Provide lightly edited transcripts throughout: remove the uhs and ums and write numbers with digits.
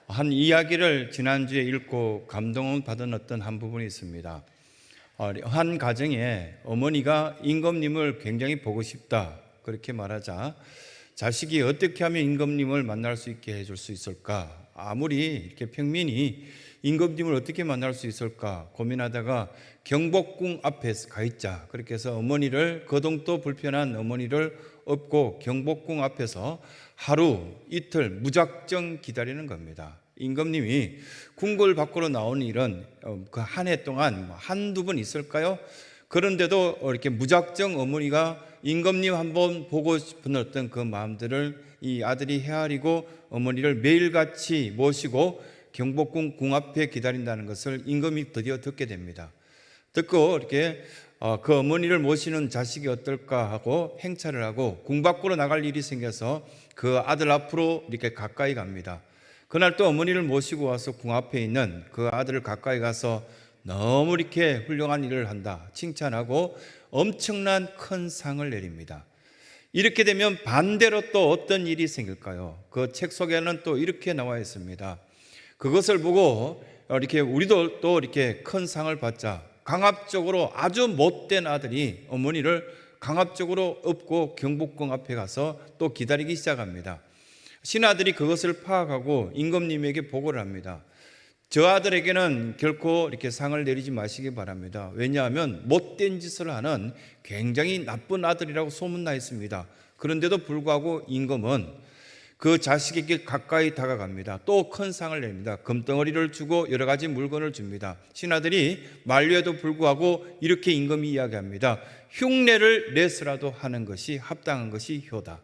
한 이야기를 지난주에 읽고 감동을 받은 어떤 한 부분이 있습니다. 한 가정에 어머니가 임금님을 굉장히 보고 싶다 그렇게 말하자 자식이 어떻게 하면 임금님을 만날 수 있게 해줄 수 있을까? 아무리 이렇게 평민이 임금님을 어떻게 만날 수 있을까 고민하다가 경복궁 앞에 가 있자. 그렇게 해서 어머니를, 거동도 불편한 어머니를 업고 경복궁 앞에서 하루 이틀 무작정 기다리는 겁니다. 임금님이 궁궐 밖으로 나오는 일은 그 한 해 동안 한두 번 있을까요? 그런데도 이렇게 무작정 어머니가 임금님 한번 보고 싶은 어떤 그 마음들을 이 아들이 헤아리고 어머니를 매일같이 모시고 경복궁 궁 앞에 기다린다는 것을 임금이 드디어 듣게 됩니다. 듣고 이렇게 그 어머니를 모시는 자식이 어떨까 하고 행차를 하고 궁 밖으로 나갈 일이 생겨서 그 아들 앞으로 이렇게 가까이 갑니다. 그날 또 어머니를 모시고 와서 궁 앞에 있는 그 아들을 가까이 가서 너무 이렇게 훌륭한 일을 한다 칭찬하고 엄청난 큰 상을 내립니다. 이렇게 되면 반대로 또 어떤 일이 생길까요? 그 책 속에는 또 이렇게 나와 있습니다. 그것을 보고 이렇게 우리도 또 이렇게 큰 상을 받자 강압적으로 아주 못된 아들이 어머니를 강압적으로 업고 경복궁 앞에 가서 또 기다리기 시작합니다. 신하들이 그것을 파악하고 임금님에게 보고를 합니다. 저 아들에게는 결코 이렇게 상을 내리지 마시기 바랍니다. 왜냐하면 못된 짓을 하는 굉장히 나쁜 아들이라고 소문나 있습니다. 그런데도 불구하고 임금은 그 자식에게 가까이 다가갑니다. 또 큰 상을 냅니다. 금덩어리를 주고 여러 가지 물건을 줍니다. 신하들이 만류에도 불구하고 이렇게 임금이 이야기합니다. 흉내를 내서라도 하는 것이 합당한 것이 효다.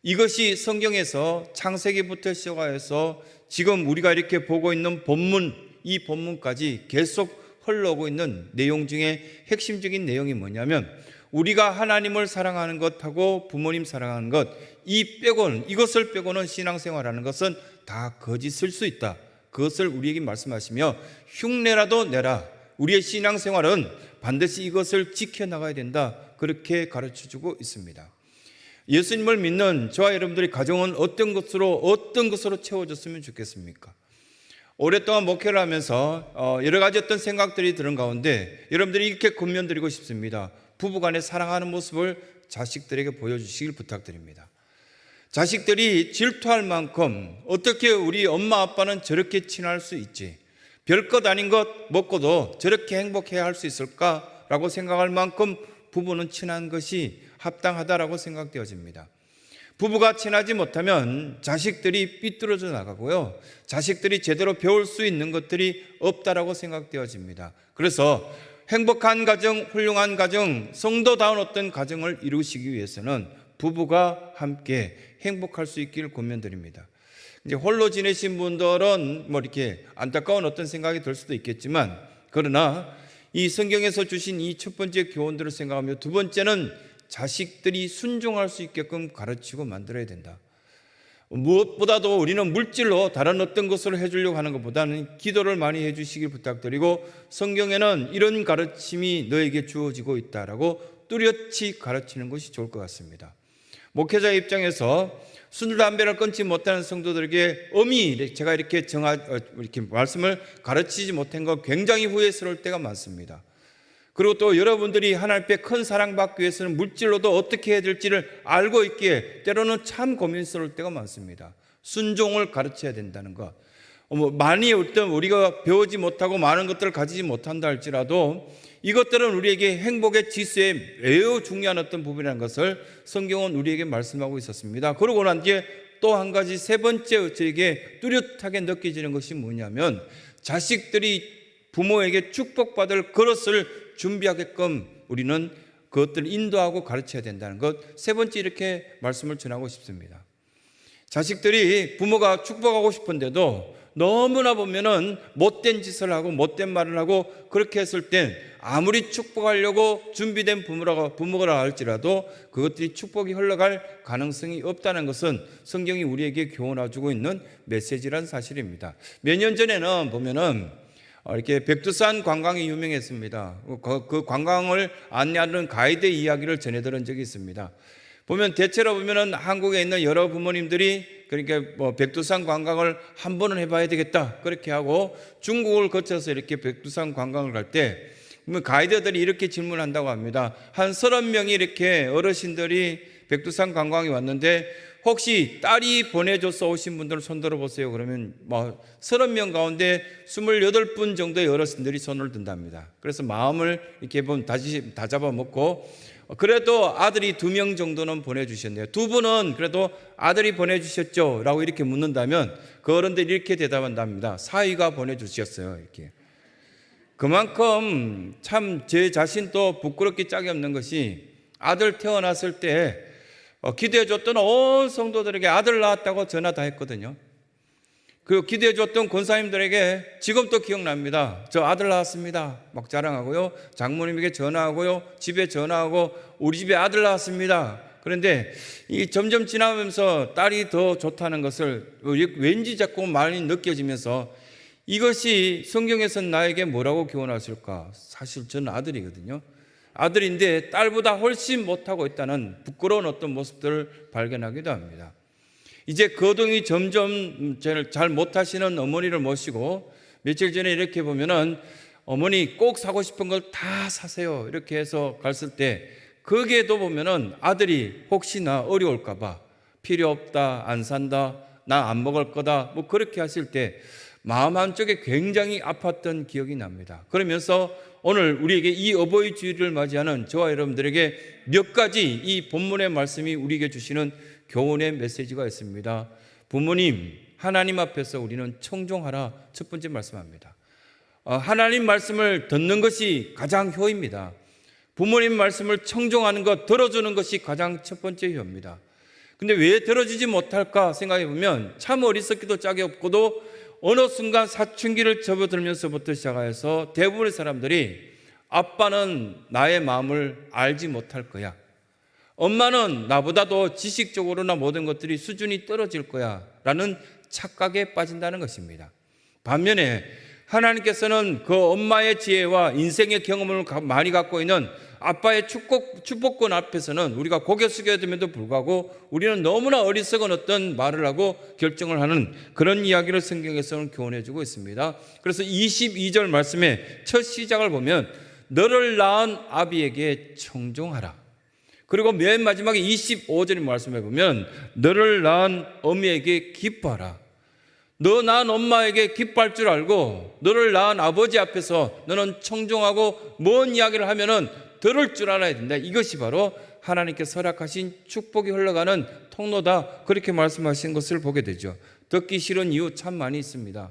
이것이 성경에서 창세기부터 시작해서 지금 우리가 이렇게 보고 있는 본문, 이 본문까지 계속 흘러오고 있는 내용 중에 핵심적인 내용이 뭐냐면 우리가 하나님을 사랑하는 것하고 부모님 사랑하는 것, 이것을 빼고는 신앙생활하는 것은 다 거짓일 수 있다. 그것을 우리에게 말씀하시며 흉내라도 내라. 우리의 신앙생활은 반드시 이것을 지켜나가야 된다. 그렇게 가르쳐주고 있습니다. 예수님을 믿는 저와 여러분들의 가정은 어떤 것으로 채워졌으면 좋겠습니까? 오랫동안 목회를 하면서 여러 가지 어떤 생각들이 드는 가운데 여러분들이 이렇게 권면드리고 싶습니다. 부부간에 사랑하는 모습을 자식들에게 보여주시길 부탁드립니다. 자식들이 질투할 만큼 어떻게 우리 엄마 아빠는 저렇게 친할 수 있지? 별것 아닌 것 먹고도 저렇게 행복해야 할 수 있을까라고 생각할 만큼 부부는 친한 것이 합당하다라고 생각되어집니다. 부부가 친하지 못하면 자식들이 삐뚤어져 나가고요. 자식들이 제대로 배울 수 있는 것들이 없다라고 생각되어집니다. 그래서 행복한 가정, 훌륭한 가정, 성도다운 어떤 가정을 이루시기 위해서는 부부가 함께 행복할 수 있기를 권면드립니다. 이제 홀로 지내신 분들은 이렇게 안타까운 어떤 생각이 들 수도 있겠지만, 그러나 이 성경에서 주신 이 첫 번째 교훈들을 생각하며 두 번째는 자식들이 순종할 수 있게끔 가르치고 만들어야 된다. 무엇보다도 우리는 물질로 다른 어떤 것을 해주려고 하는 것보다는 기도를 많이 해주시길 부탁드리고 성경에는 이런 가르침이 너에게 주어지고 있다라고 뚜렷이 가르치는 것이 좋을 것 같습니다. 목회자 입장에서 술, 담배를 끊지 못하는 성도들에게 엄히 제가 이렇게 말씀을 가르치지 못한 거 굉장히 후회스러울 때가 많습니다. 그리고 또 여러분들이 하나님 앞에 큰 사랑받기 위해서는 물질로도 어떻게 해야 될지를 알고 있기에 때로는 참 고민스러울 때가 많습니다. 순종을 가르쳐야 된다는 것. 많이 어떤 우리가 배우지 못하고 많은 것들을 가지지 못한다 할지라도 이것들은 우리에게 행복의 지수에 매우 중요한 어떤 부분이라는 것을 성경은 우리에게 말씀하고 있었습니다. 그러고 난 뒤에 또 한 가지 세 번째 저에게 뚜렷하게 느껴지는 것이 뭐냐면 자식들이 부모에게 축복받을 그릇을 준비하게끔 우리는 그것들을 인도하고 가르쳐야 된다는 것. 세 번째 이렇게 말씀을 전하고 싶습니다. 자식들이 부모가 축복하고 싶은데도 너무나 보면은 못된 짓을 하고 못된 말을 하고 그렇게 했을 땐 아무리 축복하려고 준비된 부모라 할지라도 그것들이 축복이 흘러갈 가능성이 없다는 것은 성경이 우리에게 교훈해주고 있는 메시지라는 사실입니다. 몇 년 전에는 보면은 이렇게 백두산 관광이 유명했습니다. 그 관광을 안내하는 가이드 이야기를 전해 들은 적이 있습니다. 대체로 보면은 한국에 있는 여러 부모님들이 그러니까 뭐 백두산 관광을 한 번은 해봐야 되겠다 그렇게 하고 중국을 거쳐서 이렇게 백두산 관광을 갈 때 가이드들이 이렇게 질문한다고 합니다. 한 30명이 이렇게 어르신들이 백두산 관광에 왔는데 혹시 딸이 보내줘서 오신 분들 손 들어보세요. 그러면 뭐 30명 가운데 28분 정도의 어르신들이 손을 든답니다. 그래서 마음을 이렇게 보면 다 잡아먹고 그래도 아들이 2명 정도는 보내주셨네요. 2분은 그래도 아들이 보내주셨죠? 라고 이렇게 묻는다면 그 어른들이 이렇게 대답한답니다. 사위가 보내주셨어요. 이렇게. 그만큼 참 제 자신도 부끄럽기 짝이 없는 것이 아들 태어났을 때 기도해줬던 온 성도들에게 아들 낳았다고 전화 다 했거든요. 그 기도해줬던 권사님들에게 지금도 기억납니다. 저 아들 낳았습니다 막 자랑하고요. 장모님에게 전화하고요. 집에 전화하고 우리 집에 아들 낳았습니다. 그런데 이 점점 지나면서 딸이 더 좋다는 것을 왠지 자꾸 많이 느껴지면서 이것이 성경에서는 나에게 뭐라고 교훈하실까? 사실 저는 아들이거든요. 아들인데 딸보다 훨씬 못하고 있다는 부끄러운 어떤 모습들을 발견하기도 합니다. 이제 거동이 점점 잘 못하시는 어머니를 모시고 며칠 전에 이렇게 보면은 어머니 꼭 사고 싶은 걸 다 사세요 이렇게 해서 갔을 때 거기에도 보면은 아들이 혹시나 어려울까봐 필요 없다, 안 산다, 나 안 먹을 거다 뭐 그렇게 하실 때 마음 한쪽에 굉장히 아팠던 기억이 납니다. 그러면서 오늘 우리에게 이 어버이 주일을 맞이하는 저와 여러분들에게 몇 가지 이 본문의 말씀이 우리에게 주시는 교훈의 메시지가 있습니다. 부모님, 하나님 앞에서 우리는 청종하라 첫 번째 말씀합니다. 하나님 말씀을 듣는 것이 가장 효입니다. 부모님 말씀을 청종하는 것, 들어주는 것이 가장 첫 번째 효입니다. 근데 왜 들어주지 못할까 생각해 보면 참 어리석기도 짝이 없고도 어느 순간 사춘기를 접어들면서부터 시작해서 대부분의 사람들이 아빠는 나의 마음을 알지 못할 거야. 엄마는 나보다도 지식적으로나 모든 것들이 수준이 떨어질 거야 라는 착각에 빠진다는 것입니다. 반면에 하나님께서는 그 엄마의 지혜와 인생의 경험을 많이 갖고 있는 아빠의 축복권 앞에서는 우리가 고개 숙여야 됨에도 불구하고 우리는 너무나 어리석은 어떤 말을 하고 결정을 하는 그런 이야기를 성경에서는 교훈해 주고 있습니다. 그래서 22절 말씀의 첫 시작을 보면 너를 낳은 아비에게 청종하라. 그리고 맨 마지막에 25절의 말씀에 보면 너를 낳은 어미에게 기뻐하라. 너 낳은 엄마에게 기뻐할 줄 알고 너를 낳은 아버지 앞에서 너는 청종하고 뭔 이야기를 하면은 들을 줄 알아야 된다. 이것이 바로 하나님께서 허락하신 축복이 흘러가는 통로다. 그렇게 말씀하신 것을 보게 되죠. 듣기 싫은 이유 참 많이 있습니다.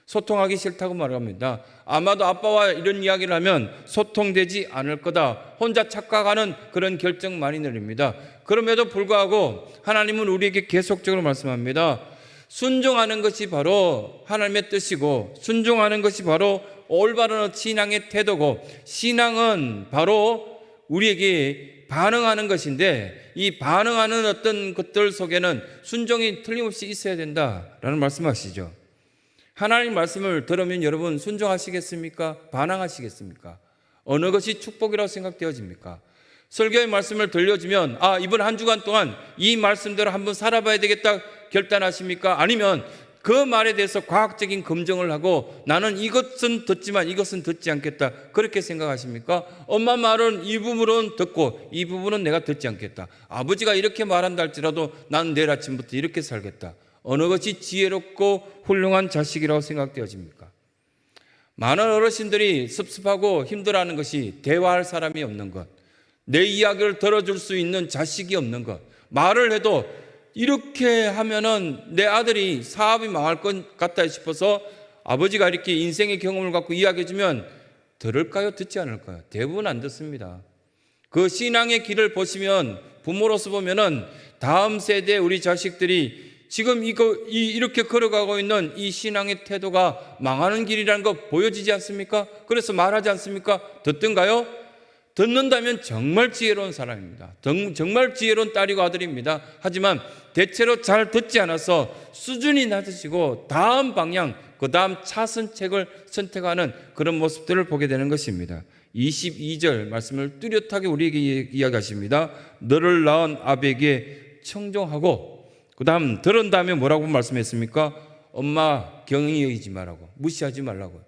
소통하기 싫다고 말합니다. 아마도 아빠와 이런 이야기를 하면 소통되지 않을 거다. 혼자 착각하는 그런 결정 많이 내립니다. 그럼에도 불구하고 하나님은 우리에게 계속적으로 말씀합니다. 순종하는 것이 바로 하나님의 뜻이고 순종하는 것이 바로 올바른 신앙의 태도고 신앙은 바로 우리에게 반응하는 것인데 이 반응하는 어떤 것들 속에는 순종이 틀림없이 있어야 된다라는 말씀하시죠. 하나님 말씀을 들으면 여러분 순종하시겠습니까? 반항하시겠습니까? 어느 것이 축복이라고 생각되어집니까? 설교의 말씀을 들려주면 이번 한 주간 동안 이 말씀대로 한번 살아봐야 되겠다 결단하십니까? 아니면 그 말에 대해서 과학적인 검증을 하고 나는 이것은 듣지만 이것은 듣지 않겠다 그렇게 생각하십니까? 엄마 말은 이 부분은 듣고 이 부분은 내가 듣지 않겠다. 아버지가 이렇게 말한다 할지라도 나는 내일 아침부터 이렇게 살겠다. 어느 것이 지혜롭고 훌륭한 자식이라고 생각되어집니까? 많은 어르신들이 섭섭하고 힘들어하는 것이 대화할 사람이 없는 것, 내 이야기를 들어줄 수 있는 자식이 없는 것, 말을 해도 이렇게 하면은 내 아들이 사업이 망할 것 같다 싶어서 아버지가 이렇게 인생의 경험을 갖고 이야기해주면 들을까요? 듣지 않을까요? 대부분 안 듣습니다. 그 신앙의 길을 보시면 부모로서 보면은 다음 세대 우리 자식들이 지금 이렇게 걸어가고 있는 이 신앙의 태도가 망하는 길이라는 거 보여지지 않습니까? 그래서 말하지 않습니까? 듣든가요? 듣는다면 정말 지혜로운 사람입니다. 정말 지혜로운 딸이고 아들입니다. 하지만 대체로 잘 듣지 않아서 수준이 낮으시고 다음 방향, 그 다음 차선책을 선택하는 그런 모습들을 보게 되는 것입니다. 22절 말씀을 뚜렷하게 우리에게 이야기하십니다. 너를 낳은 아비에게 청종하고 그 다음 들은 다음에 뭐라고 말씀했습니까? 엄마 경히 여기지 말라고, 무시하지 말라고.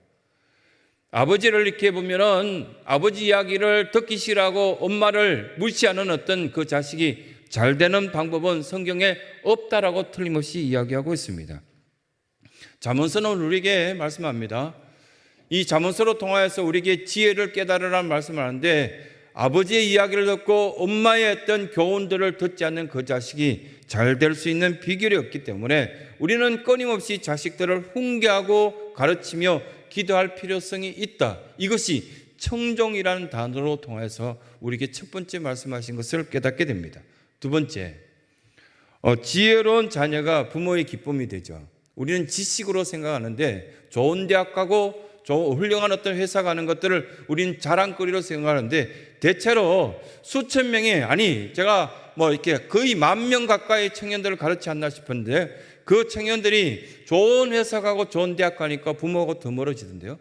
아버지를 이렇게 보면은 아버지 이야기를 듣기 싫어하고 엄마를 무시하는 어떤 그 자식이 잘 되는 방법은 성경에 없다라고 틀림없이 이야기하고 있습니다. 잠언서는 우리에게 말씀합니다. 이 잠언서로 통하여서 우리에게 지혜를 깨달으라는 말씀을 하는데, 아버지의 이야기를 듣고 엄마의 어떤 교훈들을 듣지 않는 그 자식이 잘 될 수 있는 비결이 없기 때문에 우리는 끊임없이 자식들을 훈계하고 가르치며 기도할 필요성이 있다. 이것이 청종이라는 단어로 통해서 우리에게 첫 번째 말씀하신 것을 깨닫게 됩니다. 두 번째, 지혜로운 자녀가 부모의 기쁨이 되죠. 우리는 지식으로 생각하는데 좋은 대학 가고 훌륭한 어떤 회사 가는 것들을 우린 자랑거리로 생각하는데, 대체로 수천 명의, 아니 제가 이렇게 거의 10,000명 가까이 청년들을 가르치 않나 싶은데, 그 청년들이 좋은 회사 가고 좋은 대학 가니까 부모하고 더 멀어지던데요.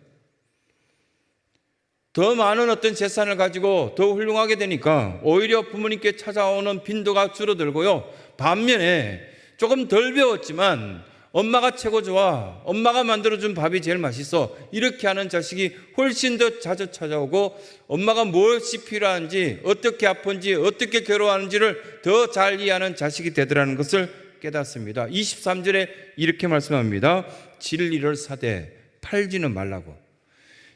더 많은 어떤 재산을 가지고 더 훌륭하게 되니까 오히려 부모님께 찾아오는 빈도가 줄어들고요. 반면에 조금 덜 배웠지만 엄마가 최고 좋아, 엄마가 만들어준 밥이 제일 맛있어, 이렇게 하는 자식이 훨씬 더 자주 찾아오고, 엄마가 무엇이 필요한지, 어떻게 아픈지, 어떻게 괴로워하는지를 더 잘 이해하는 자식이 되더라는 것을 깨닫습니다. 23절에 이렇게 말씀합니다. 진리를 사되 팔지는 말라고,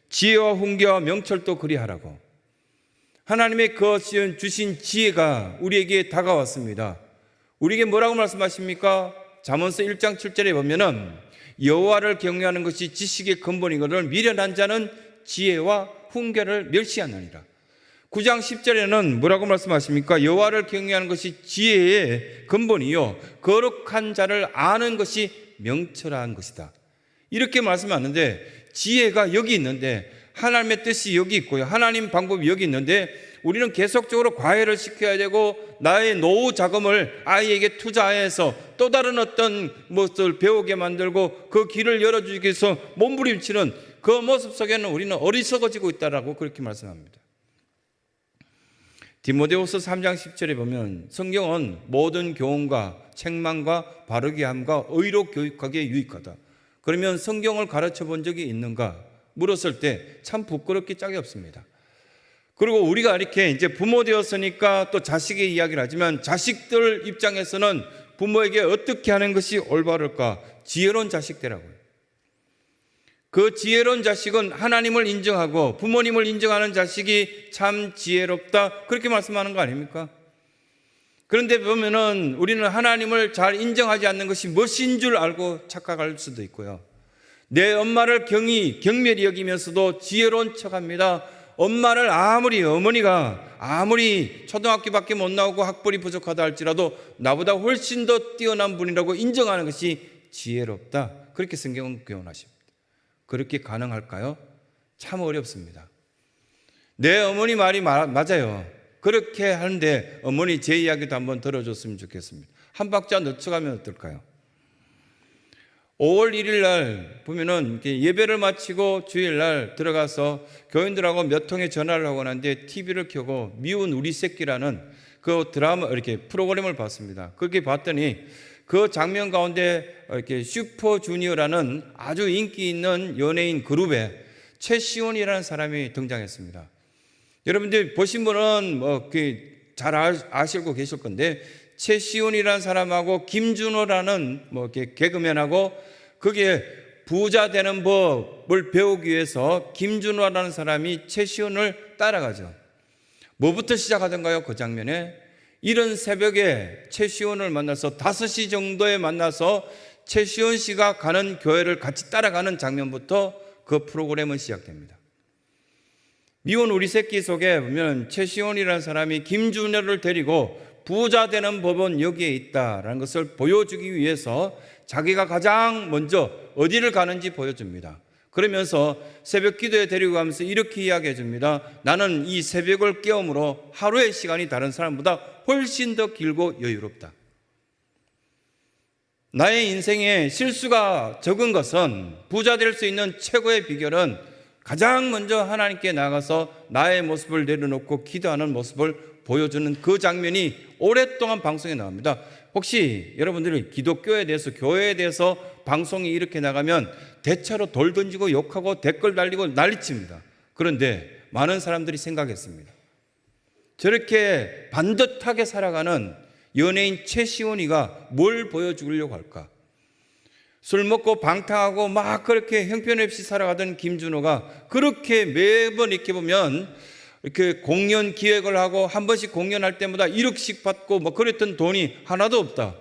지혜와 훈계와 명철도 그리하라고. 하나님의 주신 지혜가 우리에게 다가왔습니다. 우리에게 뭐라고 말씀하십니까? 잠언서 1장 7절에 보면은 여호와를 경외하는 것이 지식의 근본이거늘 미련한 자는 지혜와 훈계를 멸시하느니라. 9장 10절에는 뭐라고 말씀하십니까? 여호와를 경외하는 것이 지혜의 근본이요 거룩한 자를 아는 것이 명철한 것이다. 이렇게 말씀하는데, 지혜가 여기 있는데, 하나님의 뜻이 여기 있고요, 하나님 방법이 여기 있는데, 우리는 계속적으로 과외를 시켜야 되고 나의 노후 자금을 아이에게 투자해서 또 다른 어떤 것을 배우게 만들고 그 길을 열어주기 위해서 몸부림치는 그 모습 속에는 우리는 어리석어지고 있다라고 그렇게 말씀합니다. 디모데후서 3장 10절에 보면 성경은 모든 교훈과 책망과 바르게 함과 의로 교육하기에 유익하다. 그러면 성경을 가르쳐 본 적이 있는가 물었을 때 참 부끄럽기 짝이 없습니다. 그리고 우리가 이렇게 이제 부모 되었으니까 또 자식의 이야기를 하지만, 자식들 입장에서는 부모에게 어떻게 하는 것이 올바를까? 지혜로운 자식 되라고요. 그 지혜로운 자식은 하나님을 인정하고 부모님을 인정하는 자식이 참 지혜롭다, 그렇게 말씀하는 거 아닙니까? 그런데 보면은 우리는 하나님을 잘 인정하지 않는 것이 무엇인 줄 알고 착각할 수도 있고요. 내 엄마를 경멸히 여기면서도 지혜로운 척합니다. 엄마를 어머니가 아무리 초등학교밖에 못 나오고 학벌이 부족하다 할지라도 나보다 훨씬 더 뛰어난 분이라고 인정하는 것이 지혜롭다, 그렇게 성경은 교훈하십니다. 그렇게 가능할까요? 참 어렵습니다. 내 어머니 말이 맞아요. 그렇게 하는데 어머니 제 이야기도 한번 들어줬으면 좋겠습니다. 한 박자 늦춰가면 어떨까요? 5월 1일 날 보면은 예배를 마치고 주일 날 들어가서 교인들하고 몇 통의 전화를 하고 나는데 TV를 켜고 미운 우리 새끼라는 그 드라마, 이렇게 프로그램을 봤습니다. 그렇게 봤더니 그 장면 가운데 이렇게 슈퍼주니어라는 아주 인기 있는 연예인 그룹에 최시원이라는 사람이 등장했습니다. 여러분들 보신 분은 잘 아시고 계실 건데, 최시원이라는 사람하고 김준호라는 이렇게 개그맨하고, 그게 부자 되는 법을 배우기 위해서 김준호라는 사람이 최시원을 따라가죠. 뭐부터 시작하던가요? 그 장면에 이른 새벽에 최시원을 만나서 5시 정도에 만나서 최시원 씨가 가는 교회를 같이 따라가는 장면부터 그 프로그램은 시작됩니다. 미운 우리 새끼 속에 보면 최시원이라는 사람이 김준호를 데리고 부자 되는 법은 여기에 있다라는 것을 보여주기 위해서 자기가 가장 먼저 어디를 가는지 보여줍니다. 그러면서 새벽 기도에 데리고 가면서 이렇게 이야기해 줍니다. 나는 이 새벽을 깨움으로 하루의 시간이 다른 사람보다 훨씬 더 길고 여유롭다. 나의 인생에 실수가 적은 것은, 부자 될 수 있는 최고의 비결은 가장 먼저 하나님께 나가서 나의 모습을 내려놓고 기도하는 모습을 보여주는 그 장면이 오랫동안 방송에 나옵니다. 혹시 여러분들이 기독교에 대해서, 교회에 대해서 방송이 이렇게 나가면 대차로 돌 던지고 욕하고 댓글 달리고 난리칩니다. 그런데 많은 사람들이 생각했습니다. 저렇게 반듯하게 살아가는 연예인 최시원이가 뭘 보여주려고 할까? 술 먹고 방탕하고 막 그렇게 형편없이 살아가던 김준호가 그렇게 매번 이렇게 보면 이렇게 공연 기획을 하고 한 번씩 공연할 때마다 1억씩 받고 뭐 그랬던 돈이 하나도 없다.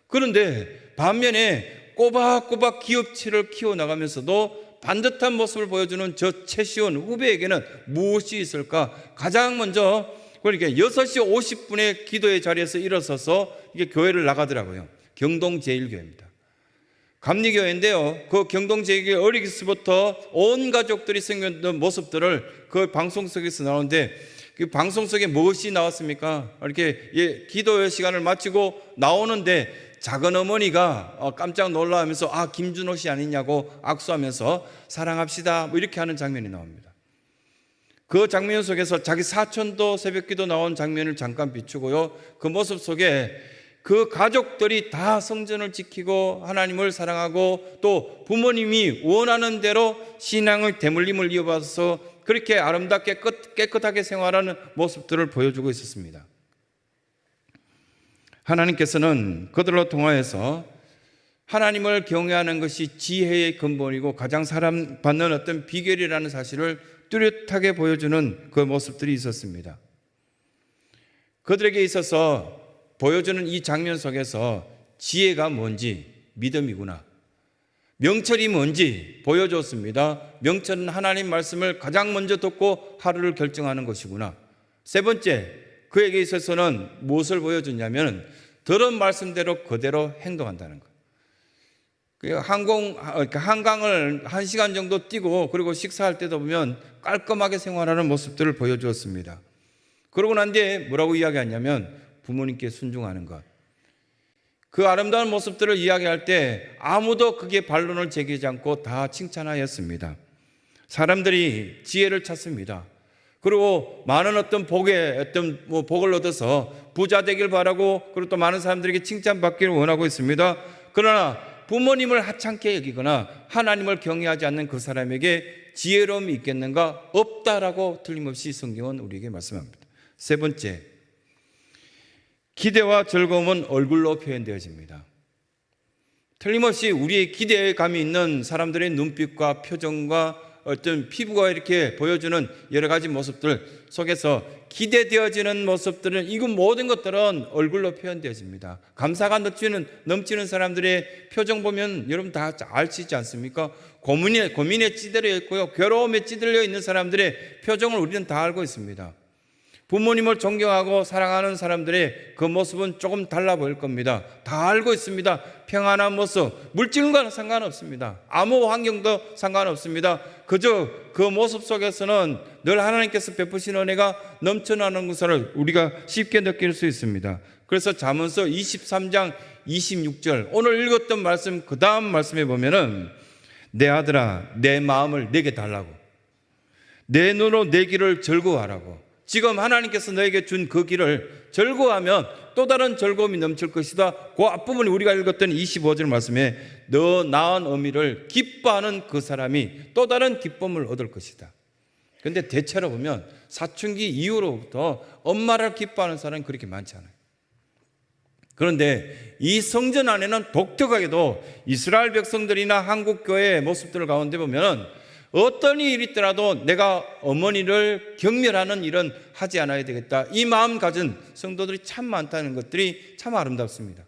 그런데 반면에 꼬박꼬박 기업체를 키워나가면서도 반듯한 모습을 보여주는 저 최시원 후배에게는 무엇이 있을까? 가장 먼저 그러니까 6시 50분에 기도의 자리에서 일어서서 이게 교회를 나가더라고요. 경동제일교회입니다. 감리교회인데요. 그 경동제일교회 어리기서부터 온 가족들이 생겼던 모습들을 그 방송 속에서 나오는데, 그 방송 속에 무엇이 나왔습니까? 이렇게 기도 시간을 마치고 나오는데 작은 어머니가 깜짝 놀라면서 김준호 씨 아니냐고 악수하면서 사랑합시다 뭐 이렇게 하는 장면이 나옵니다. 그 장면 속에서 자기 사촌도 새벽기도 나온 장면을 잠깐 비추고요. 그 모습 속에 그 가족들이 다 성전을 지키고 하나님을 사랑하고 또 부모님이 원하는 대로 신앙의 대물림을 이어받아서 그렇게 아름답게 깨끗하게 생활하는 모습들을 보여주고 있었습니다. 하나님께서는 그들로 통하여서 하나님을 경외하는 것이 지혜의 근본이고 가장 사랑받는 어떤 비결이라는 사실을 뚜렷하게 보여주는 그 모습들이 있었습니다. 그들에게 있어서 보여주는 이 장면 속에서 지혜가 뭔지 믿음이구나, 명철이 뭔지 보여줬습니다. 명철은 하나님 말씀을 가장 먼저 듣고 하루를 결정하는 것이구나. 세 번째, 그에게 있어서는 무엇을 보여줬냐면 들은 말씀대로 그대로 행동한다는 것. 한강을 1시간 정도 뛰고 그리고 식사할 때도 보면 깔끔하게 생활하는 모습들을 보여주었습니다. 그러고 난 뒤에 뭐라고 이야기하냐면 부모님께 순종하는 것. 그 아름다운 모습들을 이야기할 때 아무도 그게 반론을 제기하지 않고 다 칭찬하였습니다. 사람들이 지혜를 찾습니다. 그리고 많은 어떤 복을 얻어서 부자 되길 바라고, 그리고 또 많은 사람들에게 칭찬받기를 원하고 있습니다. 그러나 부모님을 하찮게 여기거나 하나님을 경외하지 않는 그 사람에게 지혜로움이 있겠는가? 없다라고 틀림없이 성경은 우리에게 말씀합니다. 세 번째, 기대와 즐거움은 얼굴로 표현되어집니다. 틀림없이 우리의 기대감이 있는 사람들의 눈빛과 표정과 어떤 피부가 이렇게 보여주는 여러 가지 모습들 속에서 기대되어지는 모습들은, 이건 모든 것들은 얼굴로 표현되어집니다. 감사가 넘치는 사람들의 표정 보면 여러분 다 아시지 않습니까? 고민에 찌들어 있고요, 괴로움에 찌들려 있는 사람들의 표정을 우리는 다 알고 있습니다. 부모님을 존경하고 사랑하는 사람들의 그 모습은 조금 달라 보일 겁니다. 다 알고 있습니다. 평안한 모습, 물질과는 상관없습니다. 아무 환경도 상관없습니다. 그저 그 모습 속에서는 늘 하나님께서 베푸신 은혜가 넘쳐나는 것을 우리가 쉽게 느낄 수 있습니다. 그래서 잠언서 23장 26절, 오늘 읽었던 말씀 그 다음 말씀에 보면은 내 아들아 내 마음을 내게 달라고, 내 눈으로 내 길을 즐거워하라고. 지금 하나님께서 너에게 준 그 길을 즐거워하면 또 다른 즐거움이 넘칠 것이다. 그 앞부분이 우리가 읽었던 25절 말씀에 너 낳은 어미를 기뻐하는 그 사람이 또 다른 기쁨을 얻을 것이다. 그런데 대체로 보면 사춘기 이후로부터 엄마를 기뻐하는 사람이 그렇게 많지 않아요. 그런데 이 성전 안에는 독특하게도 이스라엘 백성들이나 한국 교회의 모습들 가운데 보면 어떤 일이 있더라도 내가 어머니를 경멸하는 일은 하지 않아야 되겠다, 이 마음 가진 성도들이 참 많다는 것들이 참 아름답습니다.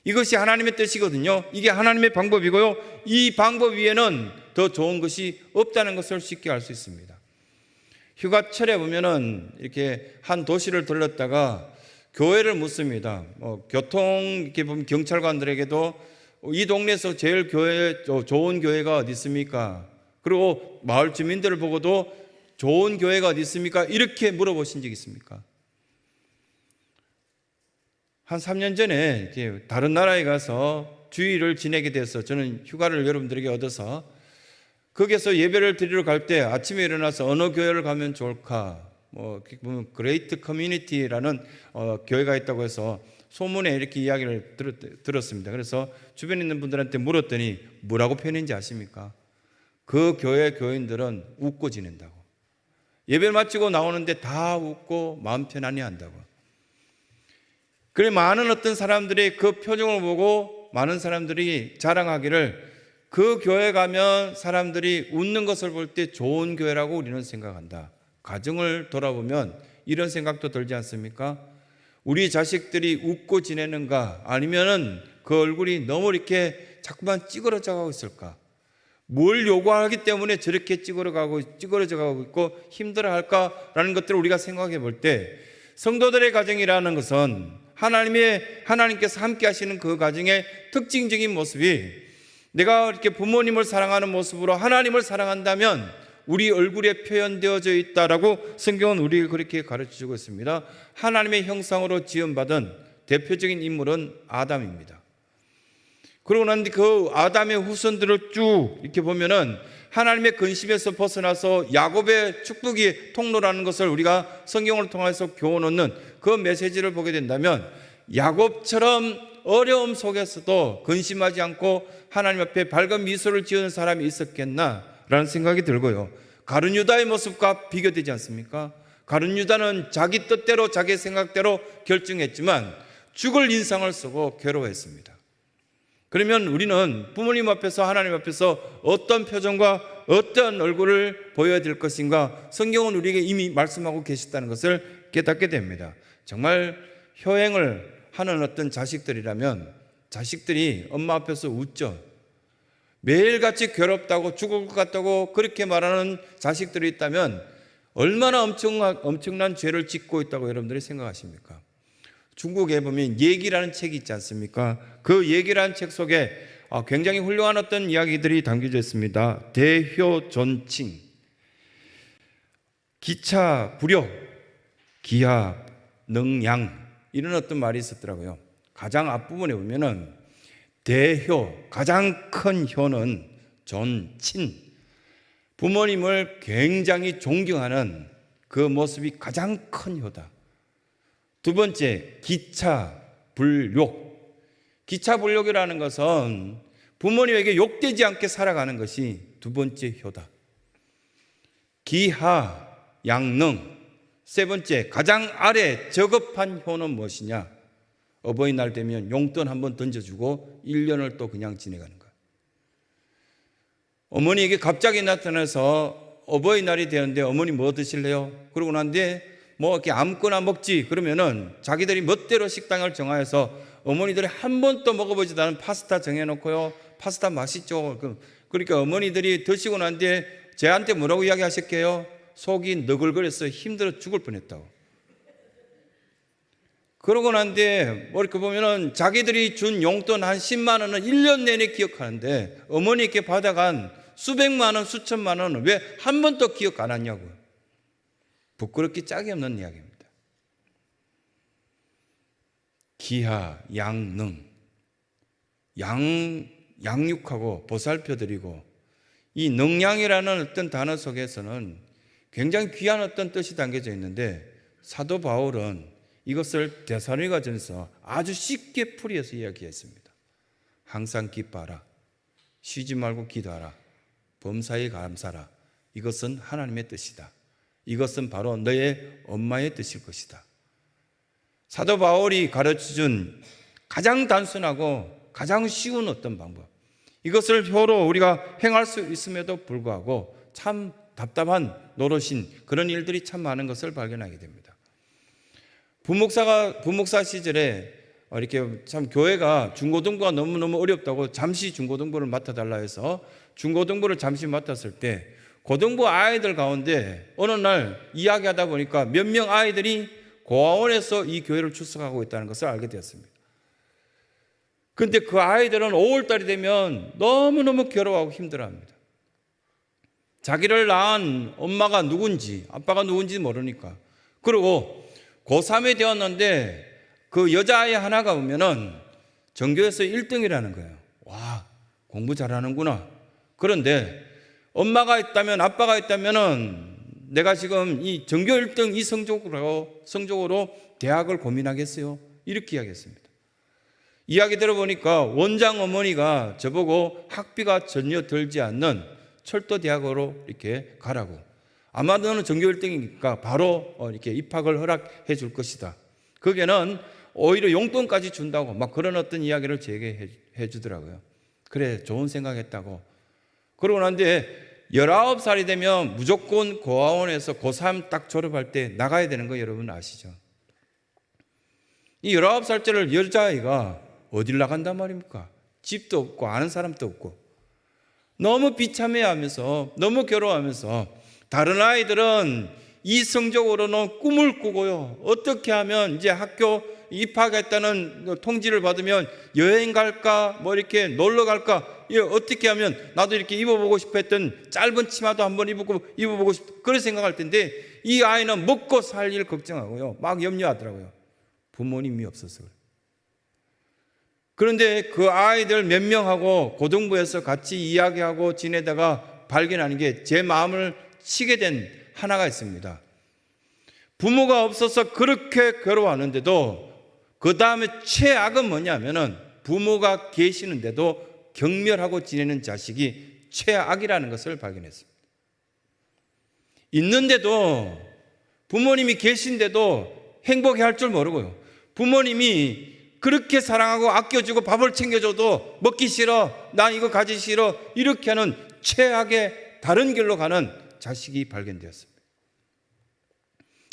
이것이 하나님의 뜻이거든요. 이게 하나님의 방법이고요, 이 방법 위에는 더 좋은 것이 없다는 것을 쉽게 알 수 있습니다. 휴가철에 보면은 이렇게 한 도시를 들렀다가 교회를 묻습니다. 이렇게 보면 경찰관들에게도 이 동네에서 제일 좋은 교회가 어디 있습니까? 그리고 마을 주민들을 보고도 좋은 교회가 어디 있습니까? 이렇게 물어보신 적 있습니까? 한 3년 전에 다른 나라에 가서 주일을 지내게 돼서 저는 휴가를 여러분들에게 얻어서 거기에서 예배를 드리러 갈 때 아침에 일어나서 어느 교회를 가면 좋을까? 보면 그레이트 커뮤니티라는 교회가 있다고 해서 소문에 이렇게 이야기를 들었습니다. 그래서 주변에 있는 분들한테 물었더니 뭐라고 표현했는지 아십니까? 그 교회 교인들은 웃고 지낸다고. 예배를 마치고 나오는데 다 웃고 마음 편안히 한다고. 그래 많은 어떤 사람들이 그 표정을 보고 많은 사람들이 자랑하기를 그 교회 가면 사람들이 웃는 것을 볼 때 좋은 교회라고 우리는 생각한다. 가정을 돌아보면 이런 생각도 들지 않습니까? 우리 자식들이 웃고 지내는가, 아니면은 그 얼굴이 너무 이렇게 자꾸만 찌그러져 가고 있을까? 뭘 요구하기 때문에 저렇게 찌그러져 가고 있고 힘들어 할까라는 것들을 우리가 생각해 볼 때, 성도들의 가정이라는 것은 하나님께서 함께 하시는 그 가정의 특징적인 모습이, 내가 이렇게 부모님을 사랑하는 모습으로 하나님을 사랑한다면 우리 얼굴에 표현되어져 있다라고 성경은 우리에게 그렇게 가르쳐주고 있습니다. 하나님의 형상으로 지음받은 대표적인 인물은 아담입니다. 그러고 난 뒤 그 아담의 후손들을 쭉 이렇게 보면은 하나님의 근심에서 벗어나서 야곱의 축복의 통로라는 것을 우리가 성경을 통해서 교훈 얻는 그 메시지를 보게 된다면, 야곱처럼 어려움 속에서도 근심하지 않고 하나님 앞에 밝은 미소를 지으는 사람이 있었겠나라는 생각이 들고요. 가룟 유다의 모습과 비교되지 않습니까? 가룟 유다는 자기 뜻대로 자기 생각대로 결정했지만 죽을 인상을 쓰고 괴로워했습니다. 그러면 우리는 부모님 앞에서 하나님 앞에서 어떤 표정과 어떤 얼굴을 보여야 될 것인가, 성경은 우리에게 이미 말씀하고 계시다는 것을 깨닫게 됩니다. 정말 효행을 하는 어떤 자식들이라면 자식들이 엄마 앞에서 웃죠. 매일같이 괴롭다고 죽을 것 같다고 그렇게 말하는 자식들이 있다면 얼마나 엄청난 죄를 짓고 있다고 여러분들이 생각하십니까? 중국에 보면 얘기라는 책이 있지 않습니까? 그 얘기라는 책 속에 굉장히 훌륭한 어떤 이야기들이 담겨져 있습니다. 대효존칭, 기차 불효, 기하 능양, 이런 어떤 말이 있었더라고요. 가장 앞부분에 보면은 대효, 가장 큰 효는 존친, 부모님을 굉장히 존경하는 그 모습이 가장 큰 효다. 두 번째, 기차불욕. 기차불욕이라는 것은 부모님에게 욕되지 않게 살아가는 것이 두 번째 효다. 기하양능. 세 번째, 가장 아래 저급한 효는 무엇이냐? 어버이날 되면 용돈 한번 던져주고 1년을 또 그냥 지내가는 거야. 어머니에게 갑자기 나타나서 어버이날이 되는데 어머니 뭐 드실래요? 그러고 난데 뭐 이렇게 아무거나 먹지, 그러면은 자기들이 멋대로 식당을 정하여서 어머니들이 한 번도 먹어보지도 않은 파스타 정해놓고요. 파스타 맛있죠. 그러니까 어머니들이 드시고 난 뒤에 쟤한테 뭐라고 이야기하실게요? 속이 너글거려서 힘들어 죽을 뻔했다고. 그러고 난 뒤에 뭐 이렇게 보면은 자기들이 준 용돈 한 10만 원은 1년 내내 기억하는데 어머니께 받아간 수백만 원, 수천만 원은 왜 한 번도 기억 안 하냐고요. 부끄럽기 짝이 없는 이야기입니다. 기하, 양능, 양육하고 보살펴드리고, 이 능양이라는 어떤 단어 속에서는 굉장히 귀한 어떤 뜻이 담겨져 있는데, 사도 바울은 이것을 데살로니가전서 아주 쉽게 풀이해서 이야기했습니다. 항상 기뻐하라, 쉬지 말고 기도하라, 범사에 감사하라. 이것은 하나님의 뜻이다. 이것은 바로 너의 엄마의 뜻일 것이다. 사도 바울이 가르쳐준 가장 단순하고 가장 쉬운 어떤 방법, 이것을 효로 우리가 행할 수 있음에도 불구하고 참 답답한 노릇인 그런 일들이 참 많은 것을 발견하게 됩니다. 부목사 시절에 이렇게 참 교회가 중고등부가 너무너무 어렵다고 잠시 중고등부를 맡아달라 해서 중고등부를 잠시 맡았을 때 고등부 아이들 가운데 어느 날 이야기하다 보니까 몇 명 아이들이 고아원에서 이 교회를 출석하고 있다는 것을 알게 되었습니다. 그런데 그 아이들은 5월달이 되면 너무너무 괴로워하고 힘들어합니다. 자기를 낳은 엄마가 누군지 아빠가 누군지 모르니까. 그리고 고3이 되었는데 그 여자아이 하나가 오면은 전교에서 1등이라는 거예요. 와, 공부 잘하는구나. 그런데 엄마가 있다면, 아빠가 있다면은 내가 지금 이 전교 1등 이 성적으로 대학을 고민하겠어요? 이렇게 이야기했습니다. 이야기 들어보니까 원장 어머니가 저보고 학비가 전혀 들지 않는 철도대학으로 이렇게 가라고. 아마 너는 전교 1등이니까 바로 이렇게 입학을 허락해 줄 것이다. 거기에는 오히려 용돈까지 준다고 막 그런 어떤 이야기를 제게 해 주더라고요. 그래, 좋은 생각했다고. 그러고 난 뒤에 19살이 되면 무조건 고아원에서 고3 딱 졸업할 때 나가야 되는 거 여러분 아시죠? 이 19살짜리 여자아이가 어딜 나간단 말입니까? 집도 없고 아는 사람도 없고 너무 비참해하면서 너무 괴로워하면서 다른 아이들은 이 성적으로는 꿈을 꾸고요. 어떻게 하면 이제 학교 입학했다는 통지를 받으면 여행 갈까 뭐 이렇게 놀러 갈까 어떻게 하면 나도 이렇게 입어보고 싶어 했던 짧은 치마도 한번 입어보고 싶다 그런 생각할 텐데 이 아이는 먹고 살 일 걱정하고요. 막 염려하더라고요. 부모님이 없어서 그래요. 그런데 그 아이들 몇 명하고 고등부에서 같이 이야기하고 지내다가 발견하는 게 제 마음을 치게 된 하나가 있습니다. 부모가 없어서 그렇게 괴로워하는데도 그 다음에 최악은 뭐냐면은 부모가 계시는데도 경멸하고 지내는 자식이 최악이라는 것을 발견했습니다. 있는데도 부모님이 계신데도 행복해할 줄 모르고요. 부모님이 그렇게 사랑하고 아껴주고 밥을 챙겨줘도 먹기 싫어, 나 이거 가지 싫어 이렇게 하는 최악의 다른 길로 가는 자식이 발견되었습니다.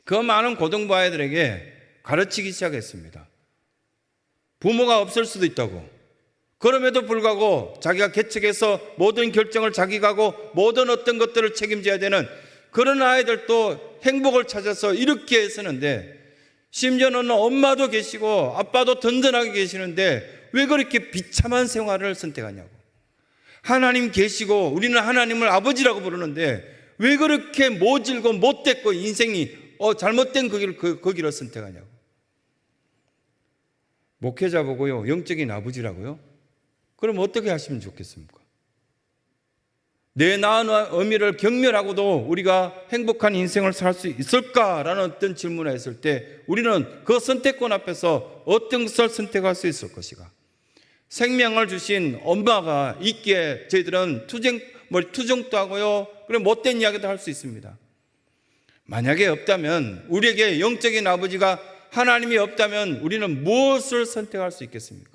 그 많은 고등부 아이들에게 가르치기 시작했습니다. 부모가 없을 수도 있다고. 그럼에도 불구하고 자기가 개척해서 모든 결정을 자기가 하고 모든 어떤 것들을 책임져야 되는 그런 아이들도 행복을 찾아서 이렇게 쓰는데 심지어는 엄마도 계시고 아빠도 든든하게 계시는데 왜 그렇게 비참한 생활을 선택하냐고. 하나님 계시고 우리는 하나님을 아버지라고 부르는데 왜 그렇게 모질고 못됐고 인생이 잘못된 그 길을 선택하냐고. 목회자 보고요, 영적인 아버지라고요? 그럼 어떻게 하시면 좋겠습니까? 내 낳은 어미를 경멸하고도 우리가 행복한 인생을 살 수 있을까라는 어떤 질문을 했을 때 우리는 그 선택권 앞에서 어떤 것을 선택할 수 있을 것인가? 생명을 주신 엄마가 있기에 저희들은 투정도 하고요, 그리고 못된 이야기도 할 수 있습니다. 만약에 없다면, 우리에게 영적인 아버지가 하나님이 없다면 우리는 무엇을 선택할 수 있겠습니까?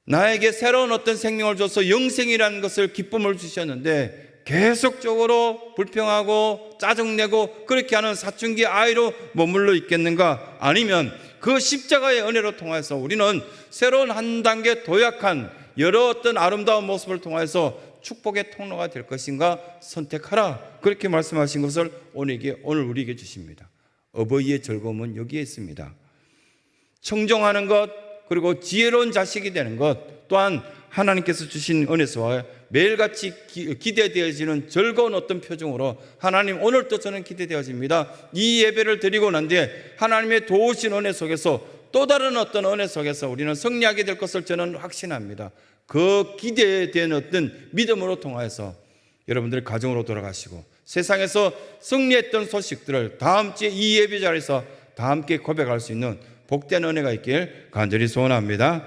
나에게 새로운 어떤 생명을 줘서 영생이라는 것을 기쁨을 주셨는데 계속적으로 불평하고 짜증내고 그렇게 하는 사춘기 아이로 머물러 있겠는가? 아니면 그 십자가의 은혜로 통해서 우리는 새로운 한 단계 도약한 여러 어떤 아름다운 모습을 통해서 축복의 통로가 될 것인가 선택하라, 그렇게 말씀하신 것을 오늘 우리에게 주십니다. 어버이의 즐거움은 여기에 있습니다. 청정하는 것, 그리고 지혜로운 자식이 되는 것, 또한 하나님께서 주신 은혜와 매일같이 기대되어지는 즐거운 어떤 표정으로 하나님 오늘도 저는 기대되어집니다. 이 예배를 드리고 난 뒤에 하나님의 도우신 은혜 속에서 또 다른 어떤 은혜 속에서 우리는 승리하게 될 것을 저는 확신합니다. 그 기대된 어떤 믿음으로 통하여서 여러분들 가정으로 돌아가시고 세상에서 승리했던 소식들을 다음 주에 이 예배 자리에서 다 함께 고백할 수 있는 복된 은혜가 있길 간절히 소원합니다.